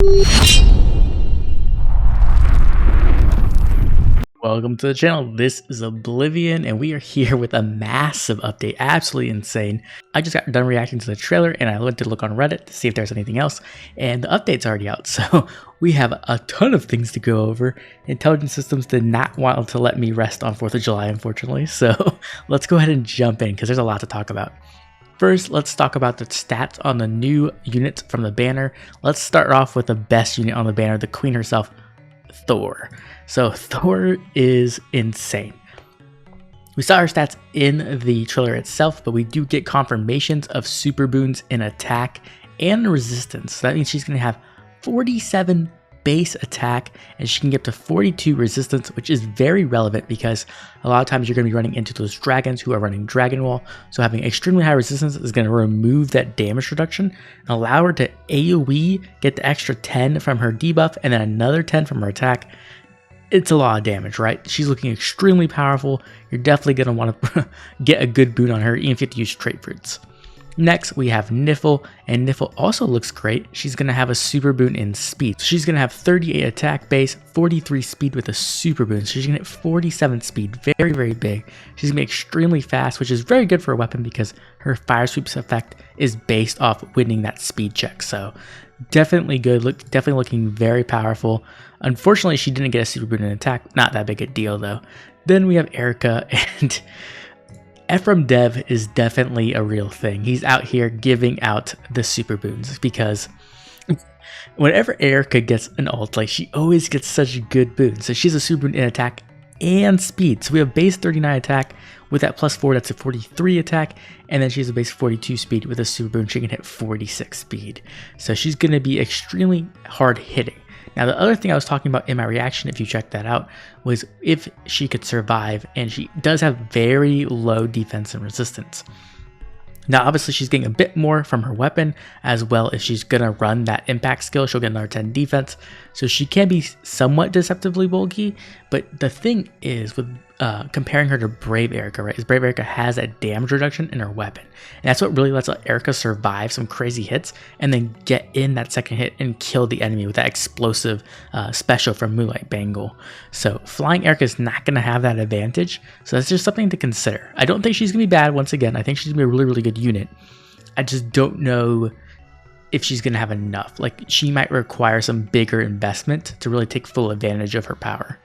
Welcome to the channel. This is Oblivion, and we are here with a massive update. Absolutely insane. I just got done reacting to the trailer, and I went to look on Reddit to see if there's anything else, and the update's already out, so we have a ton of things to go over. Intelligence Systems did not want to let me rest on 4th of July, unfortunately, so let's go ahead and jump in, because there's a lot to talk about. First, let's talk about the stats on the new units from the banner. Let's start off with the best unit on the banner, the queen herself, Thor. So Thor is insane. We saw her stats in the trailer itself, but we do get confirmations of super boons in attack and resistance. So that means she's going to have 47 base attack and she can get up to 42 resistance, which is very relevant because a lot of times you're going to be running into those dragons who are running Dragon Wall. So having extremely high resistance is going to remove that damage reduction and allow her to AoE, get the extra 10 from her debuff and then another 10 from her attack. It's a lot of damage, right? She's looking extremely powerful. You're definitely going to want to get a good boon on her, even if you have to use trait fruits. Next, we have Niffle, and Niffle also looks great. She's going to have a super boon in speed. So she's going to have 38 attack base, 43 speed with a super boon. So she's going to hit 47 speed, very, very big. She's going to be extremely fast, which is very good for a weapon because her fire sweeps effect is based off winning that speed check. So definitely good, definitely looking very powerful. Unfortunately, she didn't get a super boon in attack. Not that big a deal though. Then we have Erica, and Ephraim Dev is definitely a real thing. He's out here giving out the super boons because whenever Erica gets an ult, like she always gets such good boons. So she's a super boon in attack and speed. So we have base 39 attack with that +4, that's a 43 attack, and then she has a base 42 speed with a super boon. She can hit 46 speed. So she's going to be extremely hard hitting. Now, the other thing I was talking about in my reaction, if you check that out, was if she could survive, and she does have very low defense and resistance. Now, obviously, she's getting a bit more from her weapon, as well as she's going to run that impact skill. She'll get another 10 defense, so she can be somewhat deceptively bulky, but the thing is, with comparing her to Brave Erica, right, is Brave Erica has that damage reduction in her weapon, and that's what really lets Erica survive some crazy hits, and then get in that second hit and kill the enemy with that explosive special from Moonlight Bangle. So Flying Erica is not going to have that advantage, so that's just something to consider. I don't think she's going to be bad once again. I think she's going to be a really, really good unit. I just don't know if she's going to have enough. Like, she might require some bigger investment to really take full advantage of her power.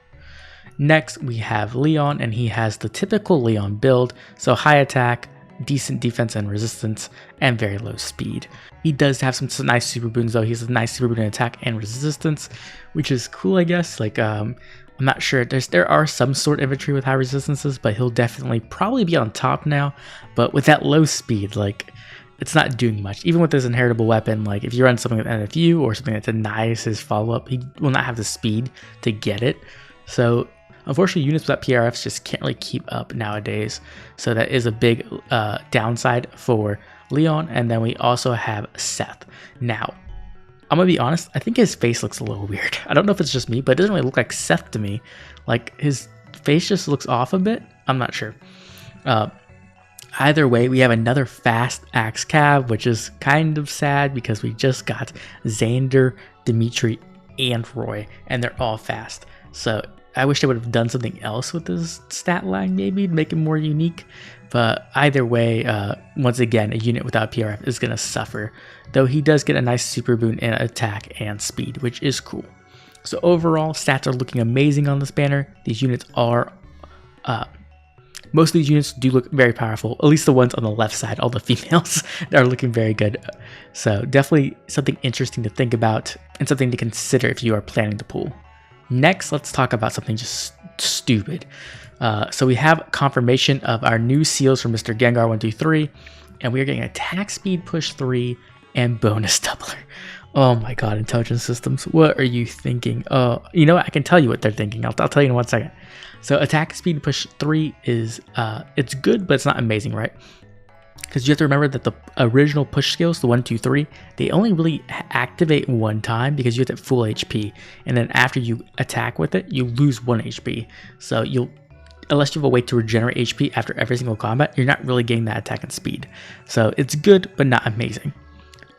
Next, we have Leon, and he has the typical Leon build, so high attack, decent defense and resistance, and very low speed. He does have some nice super boons though. He has a nice super boon in attack and resistance, which is cool, I guess. Like, I'm not sure. There are some sword infantry with high resistances, but he'll definitely probably be on top now. But with that low speed, like, it's not doing much. Even with this inheritable weapon, like if you run something with NFU or something that denies his follow-up, he will not have the speed to get it. So unfortunately, units without PRFs just can't really keep up nowadays. So that is a big downside for Leon. And then we also have Seth. Now, I'm going to be honest, I think his face looks a little weird. I don't know if it's just me, but it doesn't really look like Seth to me. Like, his face just looks off a bit. I'm not sure. Either way, we have another fast Axe Cav, which is kind of sad because we just got Xander, Dimitri, and Roy, and they're all fast. So I wish they would have done something else with this stat line, maybe to make it more unique. But either way, once again, a unit without PRF is going to suffer, though he does get a nice super boon in attack and speed, which is cool. So overall, stats are looking amazing on this banner. These units are most of these units do look very powerful, at least the ones on the left side, all the females are looking very good. So definitely something interesting to think about and something to consider if you are planning to pull. Next, let's talk about something just stupid. So we have confirmation of our new seals from Mr. Gengar 123, and we are getting attack speed push 3 and bonus doubler. Oh my god, Intelligence Systems, what are you thinking? You know what? I can tell you what they're thinking. I'll tell you in 1 second. So attack speed push 3 is it's good, but it's not amazing, right? Because you have to remember that the original push skills, the 1, 2, 3, they only really activate one time because you hit at full HP, and then after you attack with it, you lose 1 HP. So unless you have a way to regenerate HP after every single combat, you're not really getting that attack and speed. So it's good, but not amazing.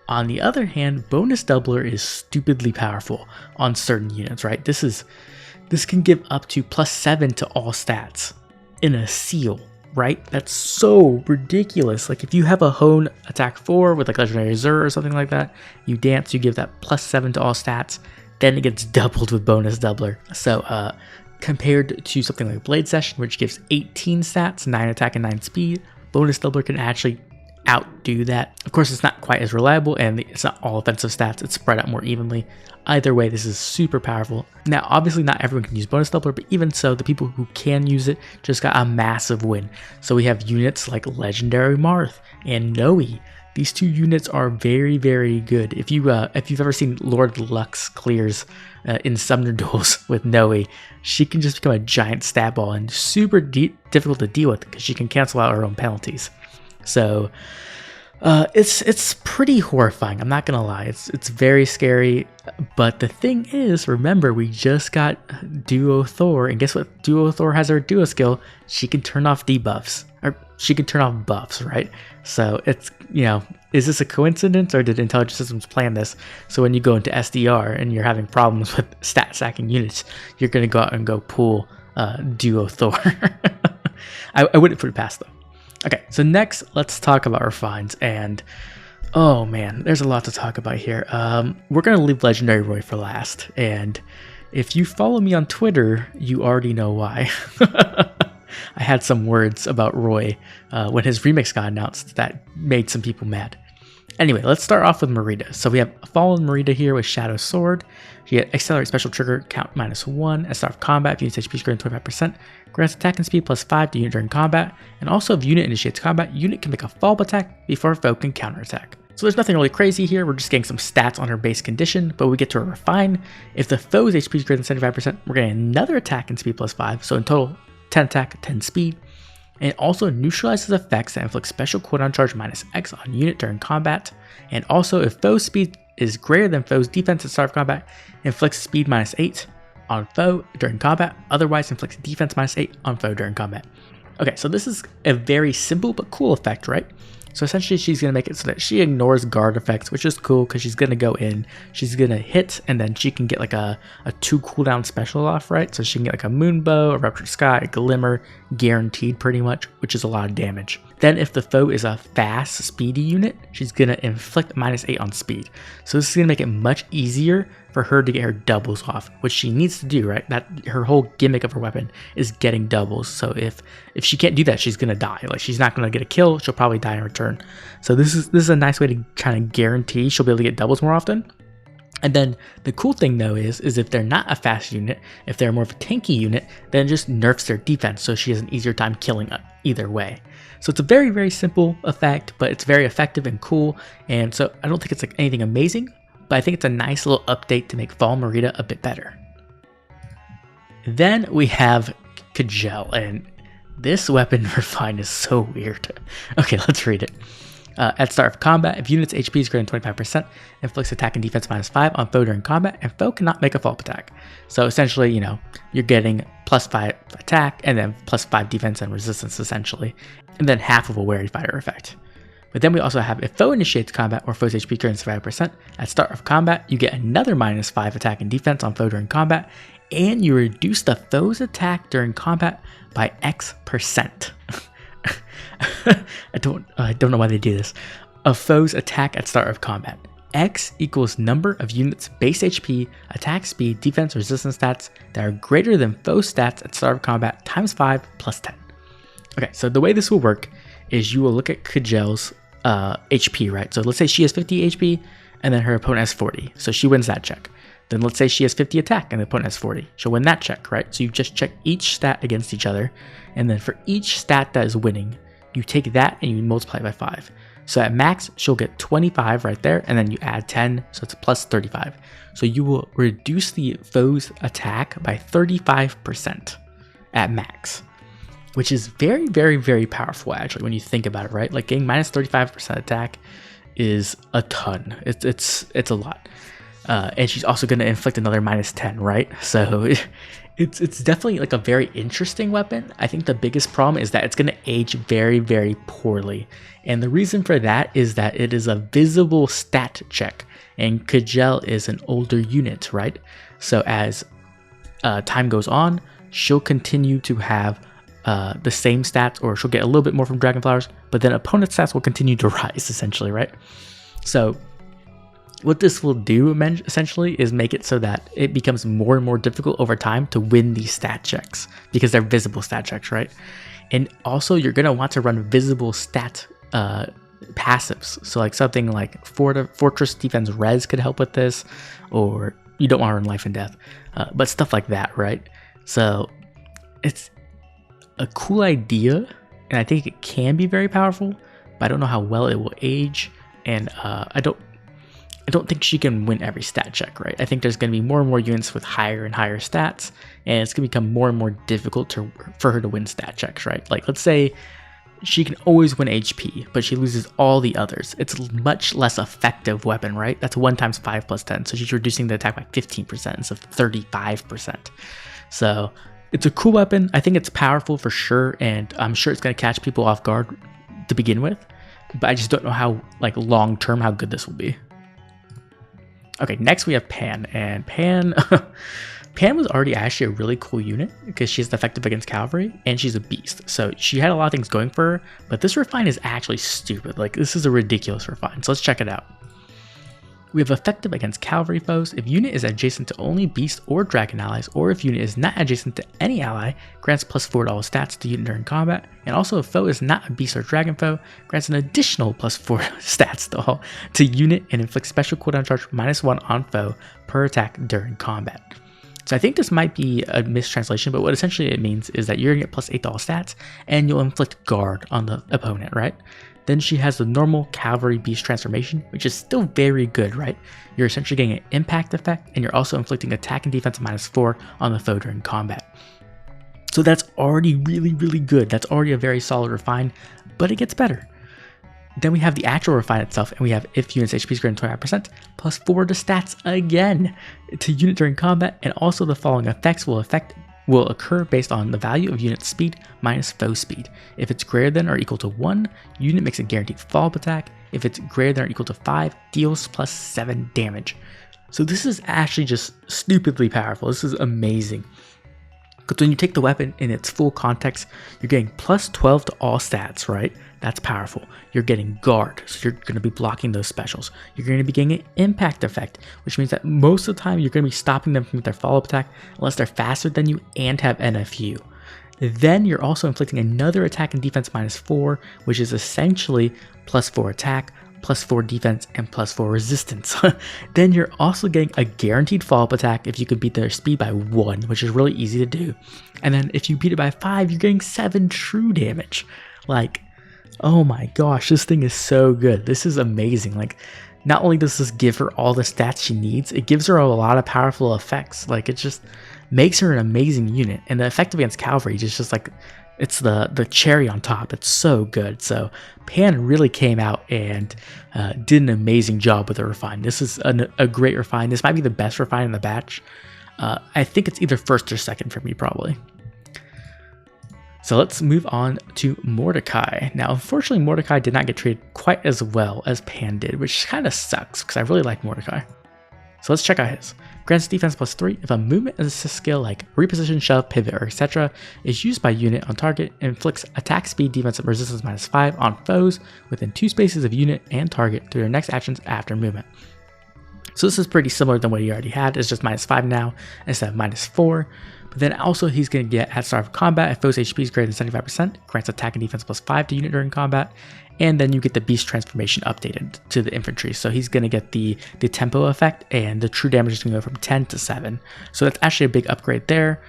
On the other hand, bonus doubler is stupidly powerful on certain units, right? This can give up to +7 to all stats in a seal, right? That's so ridiculous. Like if you have a hone attack 4 with like legendary Zur or something like that, you dance, you give that +7 to all stats, then it gets doubled with bonus doubler. So compared to something like Blade Session, which gives 18 stats, 9 attack and 9 speed, bonus doubler can actually outdo that. Of course, it's not quite as reliable and it's not all offensive stats, it's spread out more evenly. Either way, this is super powerful. Now, obviously not everyone can use bonus doubler, but even so, the people who can use it just got a massive win. So we have units like Legendary Marth and Noe. These two units are very, very good. If you've ever seen Lord Lux clears in Summoner duels with Noe, she can just become a giant stat ball and super difficult to deal with because she can cancel out her own penalties. So it's pretty horrifying. I'm not gonna lie. It's very scary. But the thing is, remember, we just got Duo Thor, and guess what? Duo Thor has her Duo skill. She can turn off debuffs, or she can turn off buffs, right? So it's, is this a coincidence or did Intelligent Systems plan this? So when you go into SDR and you're having problems with stat stacking units, you're gonna go out and go pull Duo Thor. I wouldn't put it past them. Okay, so next, let's talk about refines, and oh man, there's a lot to talk about here. We're gonna leave Legendary Roy for last, and if you follow me on Twitter, you already know why. I had some words about Roy when his remix got announced that made some people mad. Anyway, let's start off with Mareeta. So we have Fallen Mareeta here with Shadow Sword. She get Accelerate Special Trigger, count -1. At start of combat, if unit's HP is greater than 25%, grants attack and speed +5 to unit during combat. And also, if unit initiates combat, unit can make a follow-up attack before foe can counterattack. So there's nothing really crazy here. We're just getting some stats on her base condition, but we get to a refine. If the foe's HP is greater than 75%, we're getting another attack and speed +5. So in total, 10 attack, 10 speed. And it also neutralizes effects that inflict special cooldown charge -X on unit during combat. And also, if foe's speed is greater than foe's defense at start of combat, inflicts speed -8 on foe during combat. Otherwise, inflicts defense -8 on foe during combat. Okay, so this is a very simple but cool effect, right? So essentially, she's going to make it so that she ignores guard effects, which is cool because she's going to go in, she's going to hit, and then she can get like a 2 cooldown special off, right? So she can get like a Moonbow, a Ruptured Sky, a Glimmer, guaranteed pretty much, which is a lot of damage. Then if the foe is a fast, speedy unit, she's going to inflict -8 on speed. So this is going to make it much easier for her to get her doubles off, which she needs to do, right? That her whole gimmick of her weapon is getting doubles. So if she can't do that, she's gonna die. Like she's not gonna get a kill. She'll probably die in return. So this is a nice way to try to guarantee she'll be able to get doubles more often. And then the cool thing though is if they're not a fast unit, if they're more of a tanky unit, then it just nerfs their defense, so she has an easier time killing either way. So it's a very, very simple effect, but it's very effective and cool. And so I don't think it's like anything amazing, but I think it's a nice little update to make Fall Mareeta a bit better. Then we have Kjelle, and this weapon refine is so weird. Okay, let's read it. At start of combat, if unit's HP is greater than 25%, inflicts attack and defense -5 on foe during combat, and foe cannot make a follow-up attack. So essentially, you're getting +5 attack and then +5 defense and resistance essentially, and then half of a Wary Fighter effect. But then we also have, if foe initiates combat or foe's HP greater than 75%, at start of combat, you get another -5 attack and defense on foe during combat, and you reduce the foe's attack during combat by X%. I don't know why they do this. A foe's attack at start of combat. X equals number of units base HP, attack speed, defense, resistance stats that are greater than foe stats at start of combat times 5 plus 10. Okay, so the way this will work is you will look at Kjelle's HP, right? So let's say she has 50 HP and then her opponent has 40. So she wins that check. Then let's say she has 50 attack and the opponent has 40. She'll win that check, right? So you just check each stat against each other. And then for each stat that is winning, you take that and you multiply it by 5. So at max, she'll get 25 right there. And then you add 10, so it's plus 35. So you will reduce the foe's attack by 35% at max, which is very, very, very powerful actually when you think about it, right? Like getting minus 35% attack is a ton. It's a lot. And she's also going to inflict another minus 10, right? So It's definitely like a very interesting weapon. I think the biggest problem is that it's going to age very, very poorly. And the reason for that is that it is a visible stat check. And Kjelle is an older unit, right? So as time goes on, she'll continue to have the same stats, or she'll get a little bit more from Dragonflowers, but then opponent stats will continue to rise, essentially, right? So what this will do essentially is make it so that it becomes more and more difficult over time to win these stat checks because they're visible stat checks, right? And also you're going to want to run visible stat passives. So like something like Fortress Defense Res could help with this, or you don't want to run Life and Death, but stuff like that, right? So it's a cool idea, and I think it can be very powerful, but I don't know how well it will age, and I don't think she can win every stat check, right? I think there's going to be more and more units with higher and higher stats, and it's going to become more and more difficult for her to win stat checks, right? Like, let's say she can always win HP, but she loses all the others. It's a much less effective weapon, right? That's 1 times 5 plus 10, so she's reducing the attack by 15% instead of 35%. So it's a cool weapon. I think it's powerful for sure, and I'm sure it's going to catch people off guard to begin with, but I just don't know how, like, long-term, how good this will be. Okay, next we have Panne, and Panne was already actually a really cool unit because she's effective against cavalry and she's a beast. So she had a lot of things going for her, but this refine is actually stupid. Like, this is a ridiculous refine. So let's check it out. We have effective against cavalry foes if unit is adjacent to only beast or dragon allies, or if unit is not adjacent to any ally, grants +4 to all stats to unit during combat, and also if foe is not a beast or dragon foe, grants an additional +4 stats to all to unit and inflicts special cooldown charge -1 on foe per attack during combat. So I think this might be a mistranslation, but what essentially it means is that you're going to get +8 to all stats, and you'll inflict guard on the opponent, right? Then she has the normal cavalry beast transformation, which is still very good, right? You're essentially getting an impact effect, and you're also inflicting attack and defense -4 on the foe during combat. So that's already really, really good. That's already a very solid refine, but it gets better. Then we have the actual refine itself, and we have if unit's HP is greater than 25%, +4 to stats again to unit during combat, and also the following effects will occur based on the value of unit speed minus foe speed. If it's greater than or equal to 1, unit makes a guaranteed follow-up attack. If it's greater than or equal to 5, deals +7 damage. So this is actually just stupidly powerful. This is amazing. Because when you take the weapon in its full context, you're getting +12 to all stats, right? That's powerful. You're getting guard, so you're going to be blocking those specials. You're going to be getting an impact effect, which means that most of the time you're going to be stopping them from their follow-up attack unless they're faster than you and have NFU. Then you're also inflicting another attack and defense -4, which is essentially +4 attack, +4 defense, and +4 resistance. Then you're also getting a guaranteed follow-up attack if you can beat their speed by 1, which is really easy to do. And then if you beat it by 5, you're getting 7 true damage. Like, oh my gosh, this thing is so good. This is amazing. Like, not only does this give her all the stats she needs, it gives her a lot of powerful effects. Like, it just makes her an amazing unit. And the effect against cavalry is just like, it's the cherry on top. It's so good. So Panne really came out and did an amazing job with the refine. This is a great refine. This might be the best refine in the batch. I think it's either first or second for me, probably. So let's move on to Mordecai. Now, unfortunately, Mordecai did not get treated quite as well as Panne did, which kind of sucks because I really like Mordecai. So let's check out his. Grants defense +3 if a movement assist skill like reposition, shove, pivot, or etc. is used by unit on target, inflicts attack speed, defense, and resistance -5 on foes within 2 spaces of unit and target through their next actions after movement. So this is pretty similar than what he already had. It's just -5 now instead of -4. But then also he's going to get at start of combat if foe's HP is greater than 75%, grants attack and defense +5 to unit during combat, and then you get the beast transformation updated to the infantry. So he's going to get the tempo effect, and the true damage is going to go from 10 to 7. So that's actually a big upgrade there.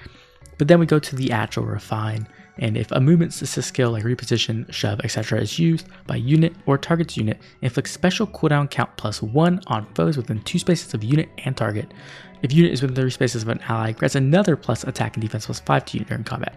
But then we go to the actual refine, and if a movement assist skill like reposition, shove, etc. is used by unit or target's unit, inflicts special cooldown count +1 on foes within 2 spaces of unit and target. If unit is within 3 spaces of an ally, grants another plus attack and defense +5 to unit during combat.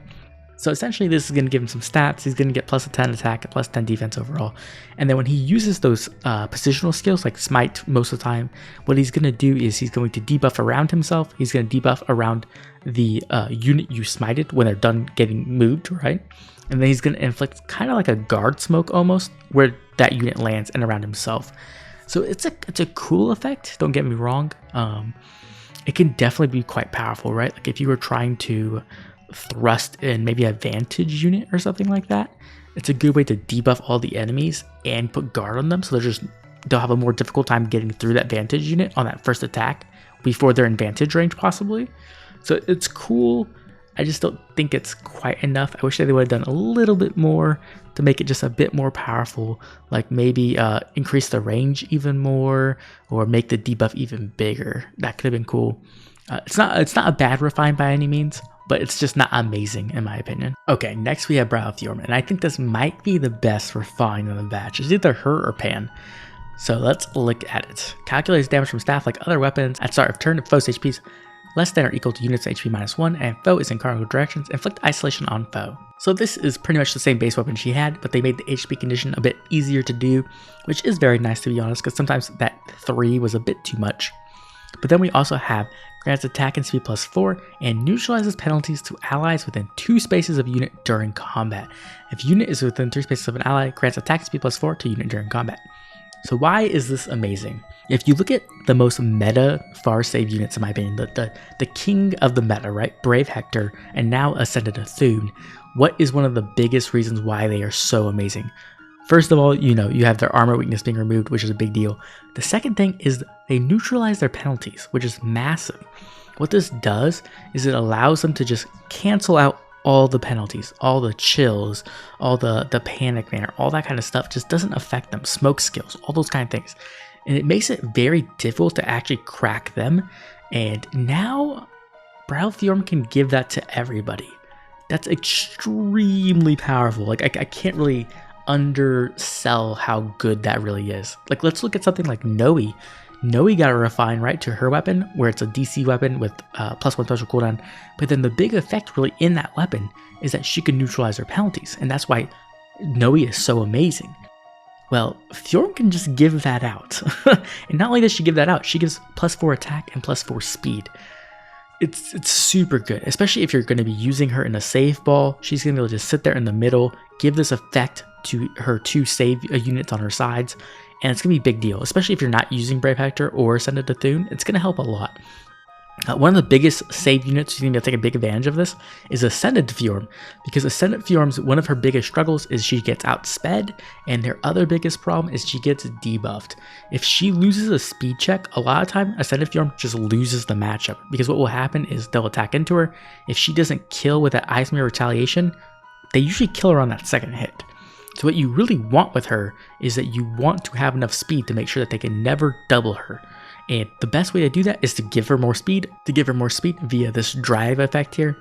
So essentially this is going to give him some stats. He's going to get plus 10 attack, plus 10 defense overall. And then when he uses those positional skills like smite most of the time, what he's going to do is he's going to debuff around himself. He's going to debuff around the unit you smited when they're done getting moved, right? And then he's going to inflict kind of like a guard smoke almost, where that unit lands and around himself. So it's a cool effect, don't get me wrong. It can definitely be quite powerful, right? Like if you were trying to thrust in maybe a vantage unit or something like that, it's a good way to debuff all the enemies and put guard on them, so they'll have a more difficult time getting through that vantage unit on that first attack before they're in vantage range possibly. So it's cool. I just don't think it's quite enough. I wish they would have done a little bit more to make it just a bit more powerful, like maybe increase the range even more or make the debuff even bigger. That could have been cool. It's not a bad refine by any means, but it's just not amazing in my opinion. Okay, next we have Bridal Fjorm, and I think this might be the best refine in the batch. It's either her or Pan. So let's look at it. Calculates damage from staff like other weapons at start of turn if foe's HP's less than or equal to unit's HP -1, and foe is in cardinal directions, inflict isolation on foe. So this is pretty much the same base weapon she had, but they made the HP condition a bit easier to do, which is very nice to be honest, because sometimes that 3 was a bit too much. But then we also have grants attack and speed +4, and neutralizes penalties to allies within 2 spaces of unit during combat. If unit is within 3 spaces of an ally, grants attack and speed +4 to unit during combat. So why is this amazing? If you look at the most meta far save units in my opinion, the king of the meta, right? Brave Hector, and now Ascended Thune, what is one of the biggest reasons why they are so amazing? First of all, you have their armor weakness being removed, which is a big deal. The second thing is they neutralize their penalties, which is massive. What this does is it allows them to just cancel out all the penalties, all the chills, all the panic manner, all that kind of stuff just doesn't affect them. Smoke skills, all those kind of things. And it makes it very difficult to actually crack them. And now Bridal Fjorm can give that to everybody. That's extremely powerful. Like I can't really undersell how good that really is. Like let's look at something like Noe. Noe got a refine right to her weapon, where it's a DC weapon with +1 special cooldown, but then the big effect really in that weapon is that she can neutralize her penalties, and that's why Noe is so amazing. Well, Fjorm can just give that out. And not only does she give that out, she gives +4 attack and +4 speed. It's super good, especially if you're going to be using her in a save ball. She's going to be able to just sit there in the middle, give this effect to her 2 save units on her sides, and it's going to be a big deal, especially if you're not using Brave Hector or Ascended Thune. It's going to help a lot. One of the biggest save units who's going to be able to take a big advantage of this is Ascended Fjorm, because Ascended Fjorm's one of her biggest struggles is she gets outsped, and their other biggest problem is she gets debuffed. If she loses a speed check, a lot of time Ascended Fjorm just loses the matchup, because what will happen is they'll attack into her. If she doesn't kill with that Ice Mirror Retaliation, they usually kill her on that second hit. So what you really want with her is that you want to have enough speed to make sure that they can never double her. And the best way to do that is to give her more speed, via this drive effect here,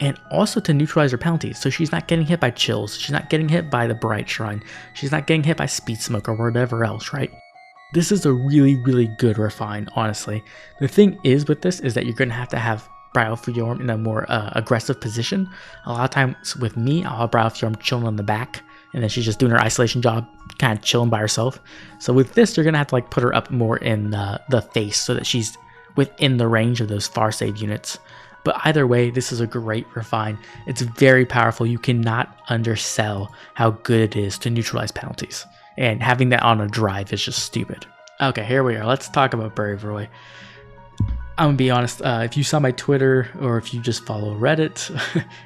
and also to neutralize her penalties. So she's not getting hit by chills, she's not getting hit by the Bright Shrine, she's not getting hit by Speed Smoke or whatever else, right? This is a really, really good refine, honestly. The thing is with this is that you're going to have Bridal Fjorm in a more aggressive position. A lot of times with me, I'll have Bridal Fjorm chilling on the back, and then she's just doing her isolation job, kind of chilling by herself. So with this, you're going to have to like put her up more in the face so that she's within the range of those far save units. But either way, this is a great refine. It's very powerful. You cannot undersell how good it is to neutralize penalties. And having that on a drive is just stupid. Okay, here we are. Let's talk about Brave Roy. I'm gonna be honest, if you saw my Twitter or if you just follow Reddit,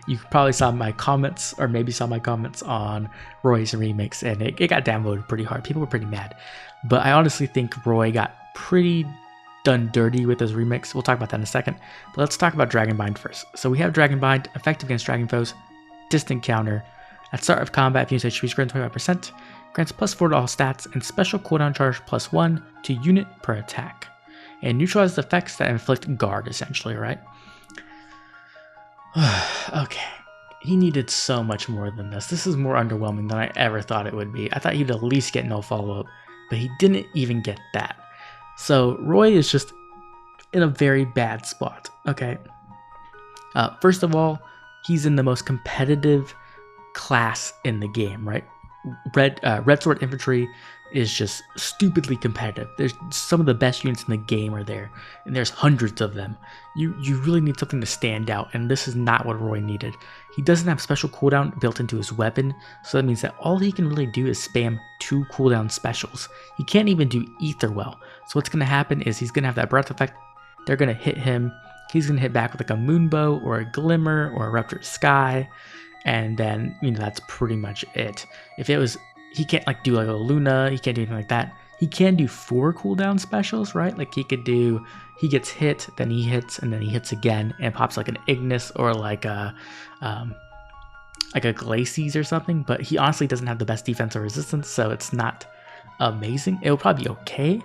you probably saw my comments, or maybe saw my comments on Roy's remix, and it got downvoted pretty hard. People were pretty mad. But I honestly think Roy got pretty done dirty with his remix. We'll talk about that in a second. But let's talk about Dragonbind first. So we have Dragonbind, effective against dragon foes, distant counter. At start of combat, if you use HP grants 25%, grants +4 to all stats, and special cooldown charge +1 to unit per attack. And neutralizes effects that inflict guard, essentially, right? Okay. He needed so much more than this. This is more underwhelming than I ever thought it would be. I thought he'd at least get no follow-up, but he didn't even get that. So Roy is just in a very bad spot, okay? First of all, he's in the most competitive class in the game, right? Red Sword Infantry is just stupidly competitive. There's some of the best units in the game are there, and there's hundreds of them. You really need something to stand out, and this is not what Roy needed. He doesn't have special cooldown built into his weapon, so that means that all he can really do is spam 2 cooldown specials. He can't even do Ether well. So what's going to happen is he's going to have that breath effect. They're going to hit him. He's going to hit back with like a Moonbow or a Glimmer or a Ruptured Sky. And then, that's pretty much it. If it was, he can't like do like a Luna, he can't do anything like that. He can do 4 cooldown specials, right? Like he gets hit, then he hits, and then he hits again, and pops like an Ignis or like a Glacies or something. But he honestly doesn't have the best defense or resistance, so it's not amazing. It'll probably be okay.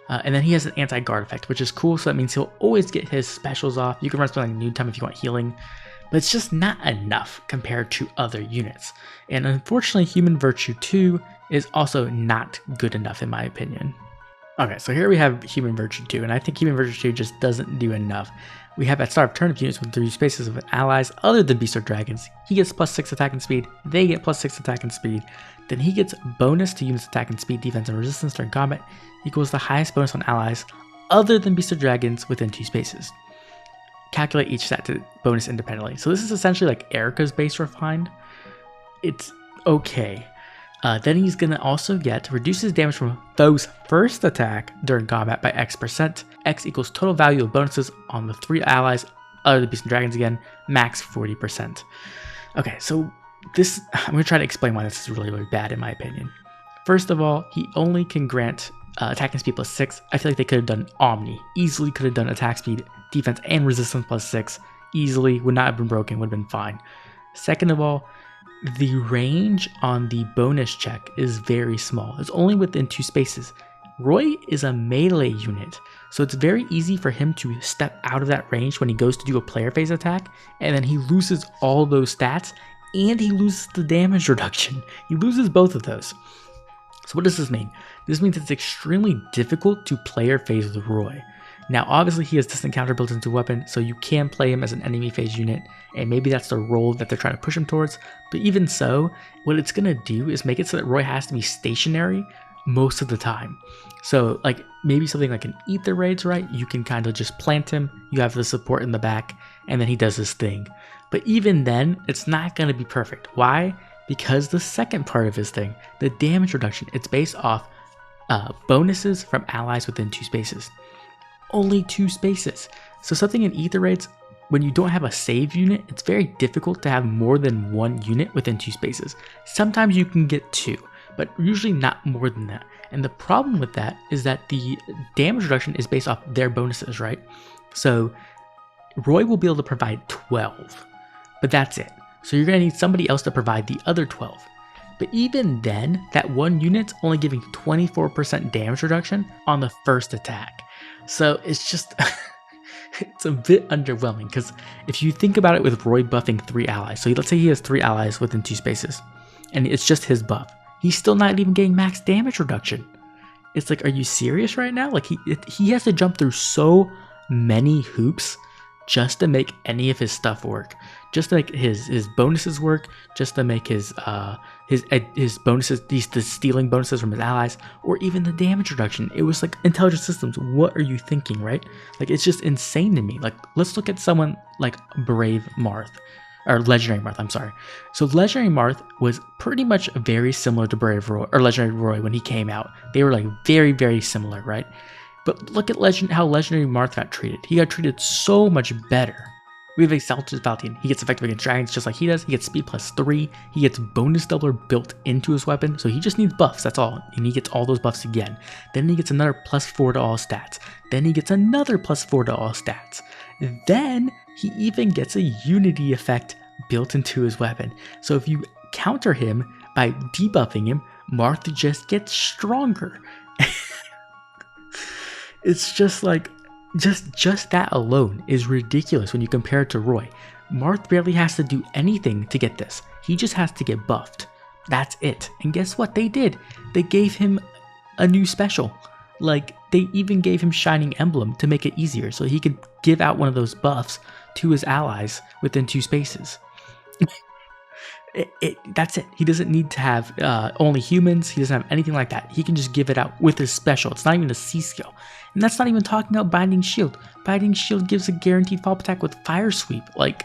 And then he has an anti-guard effect, which is cool, so that means he'll always get his specials off. You can run something like Noon Time if you want healing. But it's just not enough compared to other units. And unfortunately, Human Virtue 2 is also not good enough in my opinion. Okay, so here we have Human Virtue 2, and I think Human Virtue 2 just doesn't do enough. We have at start of turn units with 3 spaces of allies other than Beast or Dragons. He gets +6 attack and speed, they get +6 attack and speed. Then he gets bonus to units attack and speed, defense, and resistance during combat, equals the highest bonus on allies other than Beast or Dragons within 2 spaces. Calculate each stat to bonus independently. So this is essentially like Erica's base refined. It's okay. Then he's going to also get reduces damage from foe's first attack during combat by X%. X equals total value of bonuses on the 3 allies other than Beasts and Dragons again, max 40%. Okay, so this, I'm going to try to explain why this is really, really bad in my opinion. First of all, he only can grant attack and speed +6. I feel like they could have done Omni. Easily could have done attack speed, defense, and resistance +6. Easily, would not have been broken, would have been fine. Second of all, the range on the bonus check is very small. It's only within 2 spaces. Roy is a melee unit, so it's very easy for him to step out of that range when he goes to do a player phase attack, and then he loses all those stats, and he loses the damage reduction. He loses both of those. So what does this mean? This means it's extremely difficult to player phase with Roy. Now obviously he has distant counter built into weapon, so you can play him as an enemy phase unit, and maybe that's the role that they're trying to push him towards, but even so, what it's going to do is make it so that Roy has to be stationary most of the time. So like maybe something like an Ether Raids, right? You can kind of just plant him, you have the support in the back, and then he does his thing. But even then, it's not going to be perfect. Why? Because the second part of his thing, the damage reduction, it's based off bonuses from allies within 2 spaces. Only 2 spaces. So something in Ether Raids, when you don't have a save unit, it's very difficult to have more than 1 unit within 2 spaces. Sometimes you can get 2, but usually not more than that. And the problem with that is that the damage reduction is based off their bonuses, right? So Roy will be able to provide 12, but that's it. So you're going to need somebody else to provide the other 12. But even then, that 1 unit's only giving 24% damage reduction on the first attack. So it's just, it's a bit underwhelming, because if you think about it with Roy buffing 3 allies, so let's say he has 3 allies within 2 spaces, and it's just his buff, he's still not even getting max damage reduction. It's like, are you serious right now? Like he has to jump through so many hoops just to make any of his stuff work, just to make his bonuses work, just to make his bonuses, the stealing bonuses from his allies, or even the damage reduction. It was like, Intelligent Systems, what are you thinking, right? Like, it's just insane to me. Like, let's look at someone like Brave Marth, or Legendary Marth, I'm sorry. So Legendary Marth was pretty much very similar to Brave Roy, or Legendary Roy when he came out. They were like very, very similar, right? But look at how Legendary Marth got treated. He got treated so much better. We have Exalted Paladin. He gets effective against dragons just like he does. He gets speed +3. He gets bonus doubler built into his weapon. So he just needs buffs, that's all. And he gets all those buffs again. Then he gets another +4 to all stats. Then he gets another +4 to all stats. Then he even gets a unity effect built into his weapon. So if you counter him by debuffing him, Marth just gets stronger. It's just like, just that alone is ridiculous when you compare it to Roy. Marth barely has to do anything to get this. He just has to get buffed. That's it. And guess what they did? They gave him a new special. Like, they even gave him Shining Emblem to make it easier, so he could give out one of those buffs to his allies within 2 spaces. That's it. He doesn't need to have only humans. He doesn't have anything like that. He can just give it out with his special. It's not even a C skill. And that's not even talking about Binding Shield. Binding Shield gives a guaranteed follow-up attack with Fire Sweep. Like,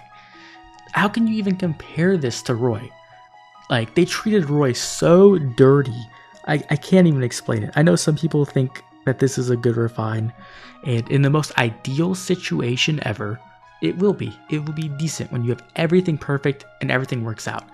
how can you even compare this to Roy? Like, they treated Roy so dirty. I can't even explain it. I know some people think that this is a good refine, and in the most ideal situation ever, it will be. It will be decent when you have everything perfect and everything works out.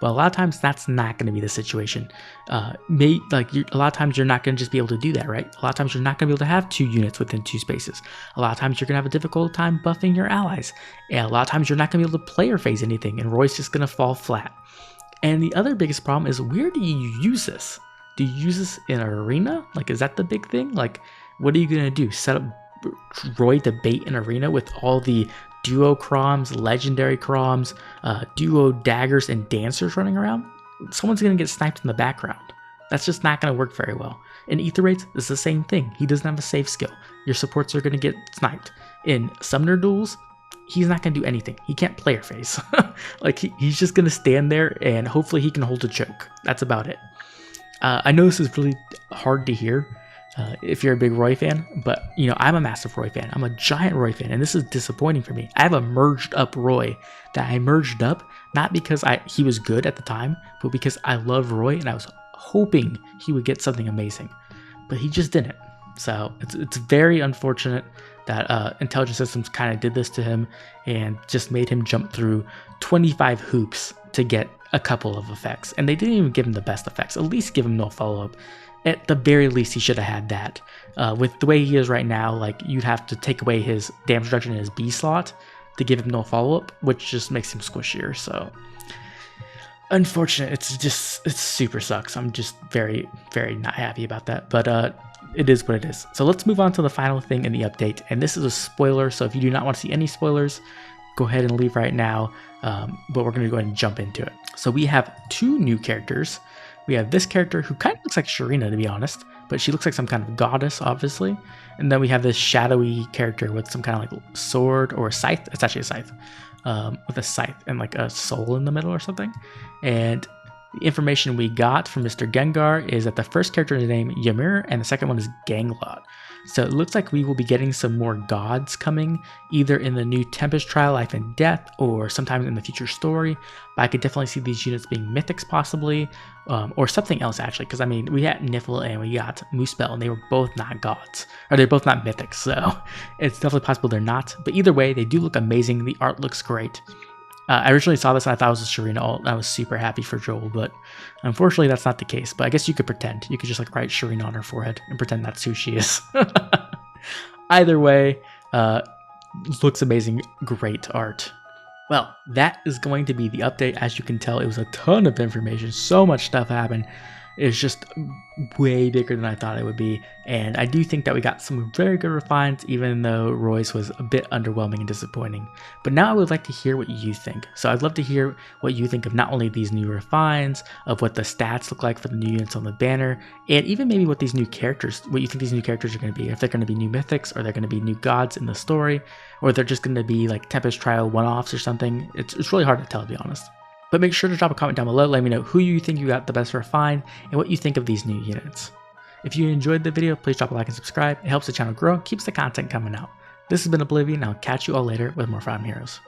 But a lot of times that's not going to be the situation. A lot of times you're not going to just be able to do that, right? A lot of times you're not going to be able to have 2 units within 2 spaces. A lot of times you're going to have a difficult time buffing your allies. And a lot of times you're not going to be able to player phase anything, and Roy's just going to fall flat. And the other biggest problem is, where do you use this? Do you use this in an arena? Like, is that the big thing? Like, what are you going to do? Set up Roy to bait an arena with all the duo croms, legendary croms, duo daggers, and dancers running around? Someone's going to get sniped in the background. That's just not going to work very well. In Ether Raids, it's the same thing. He doesn't have a safe skill. Your supports are going to get sniped. In Summoner Duels, he's not going to do anything. He can't player phase. Like, he's just going to stand there, and hopefully he can hold a choke. That's about it. I know this is really hard to hear if you're a big Roy fan, but, you know, I'm a massive Roy fan. I'm a giant Roy fan, and this is disappointing for me. I have a merged up Roy that I merged up, not because he was good at the time, but because I love Roy, and I was hoping he would get something amazing, but he just didn't. So it's very unfortunate that Intelligent Systems kind of did this to him and just made him jump through 25 hoops to get a couple of effects. And they didn't even give him the best effects. At least give him no follow-up. At the very least, he should have had that. With the way he is right now, like, you'd have to take away his damage reduction in his B slot to give him no follow-up, which just makes him squishier. So unfortunate. It super sucks. I'm just very, very not happy about that. But it is what it is. So let's move on to the final thing in the update. And this is a spoiler. So if you do not want to see any spoilers, go ahead and leave right now. But we're going to go ahead and jump into it. So we have 2 new characters. We have this character who kind of looks like Sharina, to be honest, but she looks like some kind of goddess, obviously. And then we have this shadowy character with some kind of like sword or a scythe. It's actually a scythe, with a scythe and like a soul in the middle or something. And the information we got from Mr. Gengar is that the first character is named Ymir and the second one is Ganglot. So it looks like we will be getting some more gods coming, either in the new Tempest Trial Life and Death or sometime in the future story. But I could definitely see these units being mythics possibly, or something else actually, because I mean, we had Niffle and we got Moosebell and they were both not gods, or they're both not mythics, so it's definitely possible they're not. But either way, they do look amazing. The art looks great. I originally saw this and I thought it was a Sharina ult, and I was super happy for Joel, but unfortunately that's not the case. But I guess you could pretend. You could just like write Sharina on her forehead and pretend that's who she is. Either way, looks amazing. Great art. Well, that is going to be the update. As you can tell, it was a ton of information. So much stuff happened. It's just way bigger than I thought it would be. And I do think that we got some very good refines, even though Roy's was a bit underwhelming and disappointing. But now I would like to hear what you think. So I'd love to hear what you think of not only these new refines, of what the stats look like for the new units on the banner, and even maybe what these new characters, what you think these new characters are going to be. If they're going to be new mythics, or they're going to be new gods in the story, or they're just going to be like Tempest Trial one-offs or something. It's really hard to tell, to be honest. But make sure to drop a comment down below, let me know who you think you got the best refine, and what you think of these new units. If you enjoyed the video, please drop a like and subscribe. It helps the channel grow, keeps the content coming out. This has been Oblivion, and I'll catch you all later with more Fire Heroes.